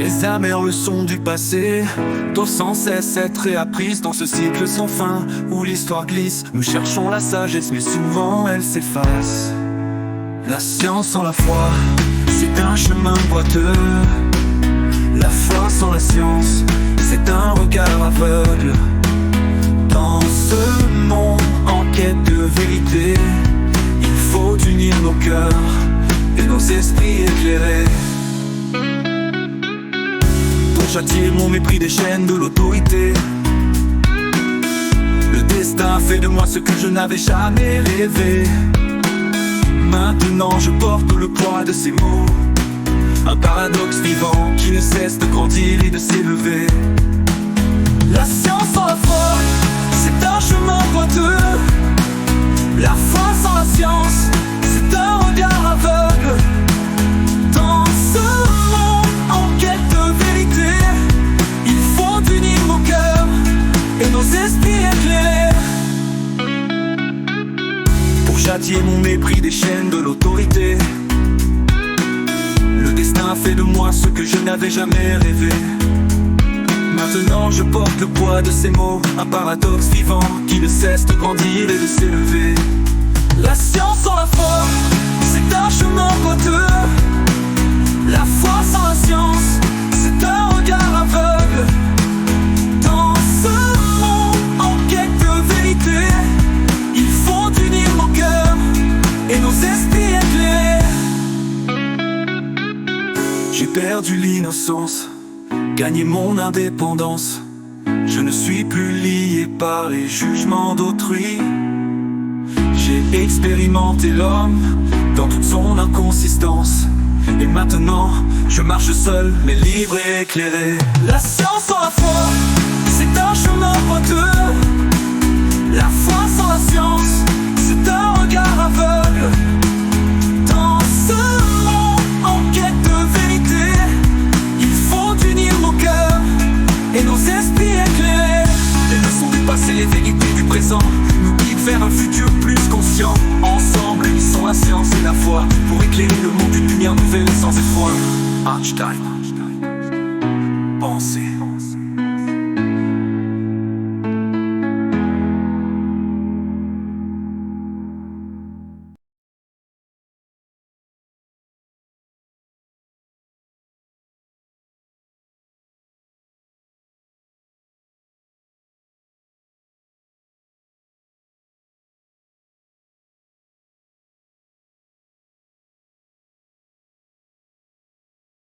Les amères leçons du passé doivent sans cesse être réapprises dans ce cycle sans fin où l'histoire glisse. Nous cherchons la sagesse mais souvent elle s'efface. La science sans la foi, c'est un chemin boiteux. La foi sans la science, c'est un regard aveugle. Dans ce monde en quête de vérité, il faut unir nos cœurs et nos esprits éclairés. Pour châtier mon mépris des chaînes de l'autorité, le destin fait de moi ce que je n'avais jamais rêvé. Maintenant je porte le poids de ces mots, un paradoxe vivant qui ne cesse de grandir et de s'élever. La science sans la foi, c'est un chemin boiteux. La foi sans la science, c'est un regard aveugle. Dans ce monde en quête de vérité, il faut unir nos cœurs et nos esprits éclairés. Pour châtier mon mépris des chaînes de l'autorité, le destin fait de moi ce que je n'avais jamais rêvé. Maintenant je porte le poids de ces mots, un paradoxe vivant qui ne cesse de grandir et de s'élever. La science sans la foi, c'est un chemin boiteux. La foi sans la science, c'est un regard aveugle. Dans ce monde en quête de vérité, il faut unir nos cœurs et nos esprits éclairés. J'ai perdu l'innocence, gagné mon indépendance. Je ne suis plus lié par les jugements d'autrui. J'ai expérimenté l'homme dans toute son inconsistance, et maintenant je marche seul mais libre et éclairé. La science sans la foi, c'est un chemin boiteux. La foi sans la science, c'est un regard aveugle. Dans ce monde en quête de vérité, il faut unir nos cœurs et nos esprits éclairés. Les leçons du passé, les vérités du présent nous guident vers un futur plus conscient. Ensemble, unissons la science et la foi pour éclairer le monde d'une lumière nouvelle et sans effroi. Einstein, pensez.